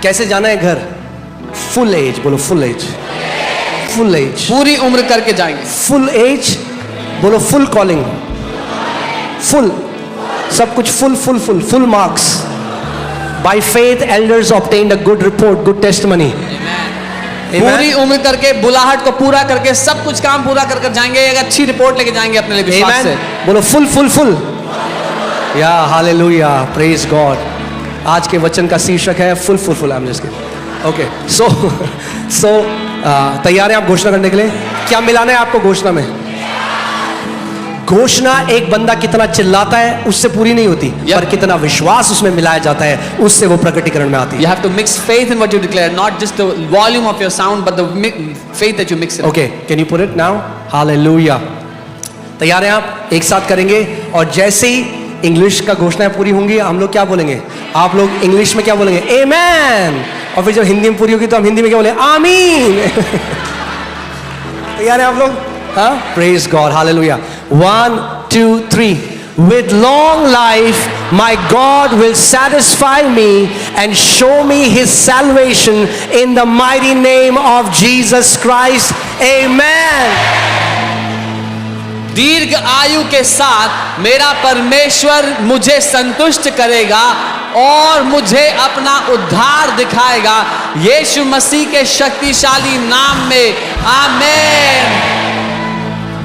कैसे जाना है घर? फुल एज, बोलो फुल एज, फुल एज, पूरी उम्र करके जाएंगे। फुल एज, बोलो फुल कॉलिंग, फुल, सब कुछ full full full, full marks. By faith elders obtained a good report, good testimony. पूरी उम्र करके, बुलाहट को पूरा करके, सब कुछ काम पूरा कर जाएंगे, एक अच्छी रिपोर्ट लेके जाएंगे अपने लिए विश्वास से। बोलो फुल फुल फुल। या हालेलुया, प्रेज गॉड। आज के वचन का शीर्षक है full full full. I am just kidding. Okay, so तैयार हैं आप घोषणा करने के लिए? क्या मिलाना है आपको घोषणा में? घोषणा एक बंदा कितना चिल्लाता है उससे पूरी नहीं होती, पर कितना विश्वास उसमें मिलाया जाता है उससे वो प्रकटीकरण में आती है। You have to mix faith in what you declare, not just the volume of your sound, but the faith that you mix it. Okay, can you put it now? Hallelujah. तैयार हैं आप? एक साथ करेंगे और जैसे ही इंग्लिश का घोषणाएं पूरी होंगी हम लोग क्या बोलेंगे? आप लोग इंग्लिश में क्या बोलेंगे? Amen. और फिर जब हिंदी में पूरी होगी तो हम हिंदी में क्या बोलेंगे? आमीन। तैयार हैं आप लोग? हाँ? Praise God. Hallelujah. 1, 2, 3. With long life, my God will satisfy me and show me His salvation in the mighty name of Jesus Christ. Amen. दीर्घ आयु के साथ मेरा परमेश्वर मुझे संतुष्ट करेगा और मुझे अपना उद्धार दिखाएगा, यीशु मसीह के शक्तिशाली नाम में। आमीन।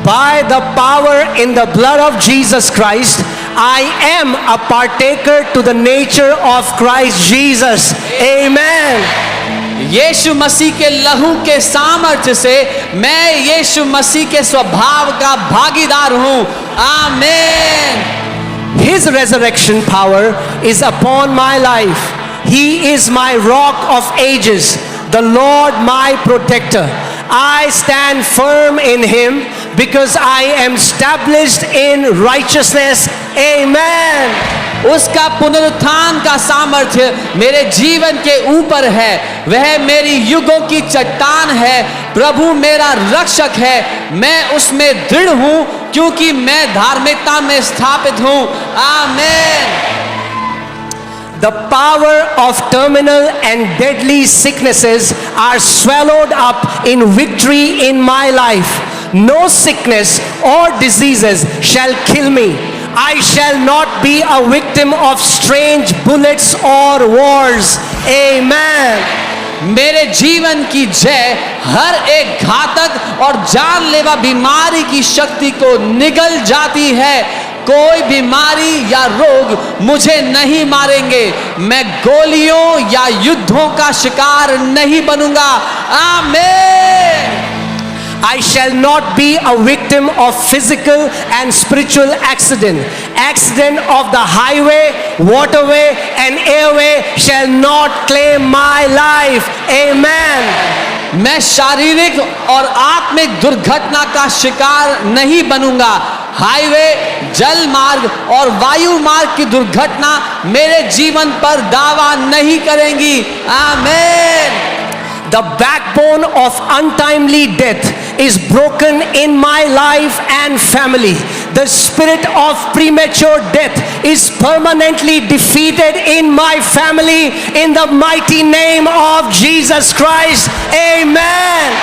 By the power in the blood of Jesus Christ, I am a partaker to the nature of Christ Jesus. Amen. यीशु मसीह के लहू के सामर्थ्य से मैं यीशु मसीह के स्वभाव का भागीदार हूं। आमीन। His resurrection power is upon my life. He is my rock of ages, the Lord my protector. I stand firm in Him because I am established in righteousness. Amen. उसका पुनरुत्थान का सामर्थ्य मेरे जीवन के ऊपर है, वह मेरी युगों की चट्टान है, प्रभु मेरा रक्षक है, मैं उसमें दृढ़ हूं क्योंकि मैं धार्मिकता में स्थापित हूं। आमीन। The power of terminal and deadly sicknesses are swallowed up in victory in my life. No sickness or diseases shall kill me. I shall not be a victim of strange bullets or wars. Amen. मेरे जीवन की जय हर एक घातक और जानलेवा बीमारी की शक्ति को निगल जाती है। कोई बीमारी या रोग मुझे नहीं मारेंगे, मैं गोलियों या युद्धों का शिकार नहीं बनूंगा। आमीन। I shall not be a victim of physical and spiritual accident of the highway, waterway and airway shall not claim my life. Amen. मैं शारीरिक और आत्मिक दुर्घटना का शिकार नहीं बनूंगा। हाईवे, जल मार्ग और वायु मार्ग की दुर्घटना मेरे जीवन पर दावा नहीं करेंगी। आमीन। The backbone of untimely death is broken in my life and family. The spirit of premature death is permanently defeated in my family in the mighty name of Jesus Christ. Amen.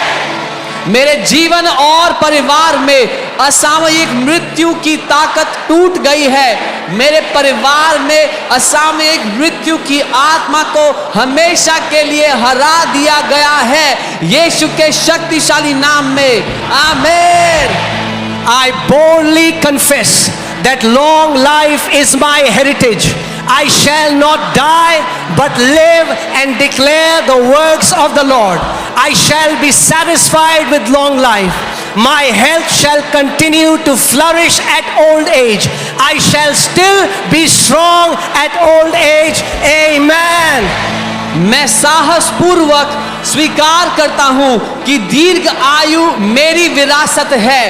मेरे जीवन और परिवार में असामयिक मृत्यु की ताकत टूट गई है। मेरे परिवार में असामयिक मृत्यु की आत्मा को हमेशा के लिए हरा दिया गया है यीशु के शक्तिशाली नाम में। आमीन। I boldly confess that long life is my heritage. I shall not die but live and declare the works of the Lord. I shall be satisfied with long life. My health shall continue to flourish at old age. I shall still be strong at old age. Amen. मैं साहस पूर्वक स्वीकार करता हूं कि दीर्घ आयु मेरी विरासत है।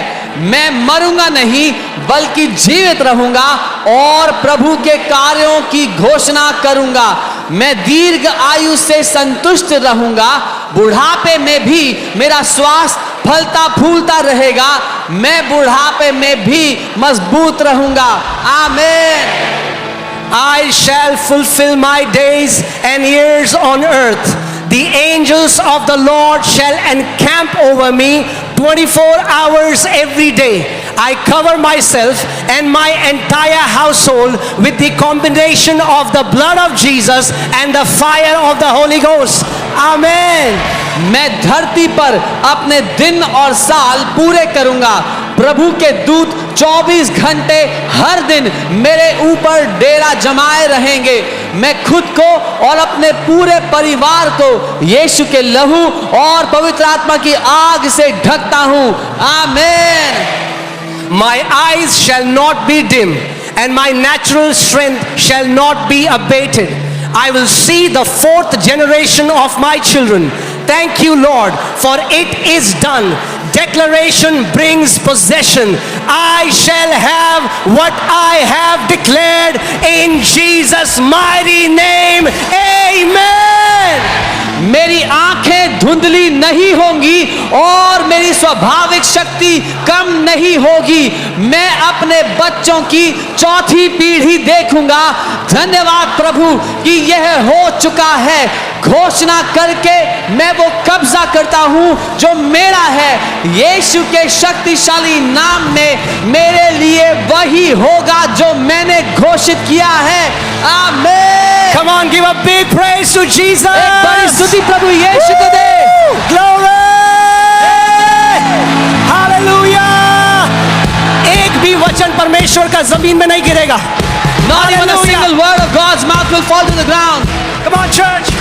मैं मरूंगा नहीं बल्कि जीवित रहूंगा और प्रभु के कार्यों की घोषणा करूंगा। मैं दीर्घ आयु से संतुष्ट रहूंगा, बुढ़ापे में भी मेरा स्वास्थ्य फलता फूलता रहेगा, मैं बुढ़ापे में भी मजबूत रहूंगा। आमीन। I shall fulfill my days and years on earth. The angels of the Lord shall encamp over me 24 hours every day. I cover myself and my entire household with the combination of the blood of Jesus and the fire of the Holy Ghost. Amen. मैं धरती पर अपने दिन और साल पूरे करूंगा। प्रभु के दूत 24 घंटे हर दिन मेरे ऊपर डेरा जमाए रहेंगे। मैं खुद को और अपने पूरे परिवार को यीशु के लहू और पवित्र आत्मा की आग से ढकता हूं। आमीन। My eyes shall not be dim, and my natural strength shall not be abated. I will see the fourth generation of my children. Thank you, Lord, for it is done. Declaration brings possession. I shall have what I have declared in Jesus' mighty name. Amen. मेरी आंखें धुंधली नहीं होंगी और मेरी स्वाभाविक शक्ति कम नहीं होगी। मैं अपने बच्चों की चौथी पीढ़ी देखूंगा। धन्यवाद प्रभु कि यह हो चुका है। घोषणा करके मैं वो कब्जा करता हूं जो मेरा है। यीशु के शक्तिशाली नाम में मेरे लिए वही होगा जो मैंने घोषित किया है। आमीन। Come on, give a big praise to Jesus. एक बड़ी स्तुति प्रभु यीशु को दे। Glory! Hallelujah! एक भी वचन परमेश्वर का जमीन में नहीं गिरेगा। Not even a Hallelujah. single word of God's mouth will fall to the ground. Come on, church.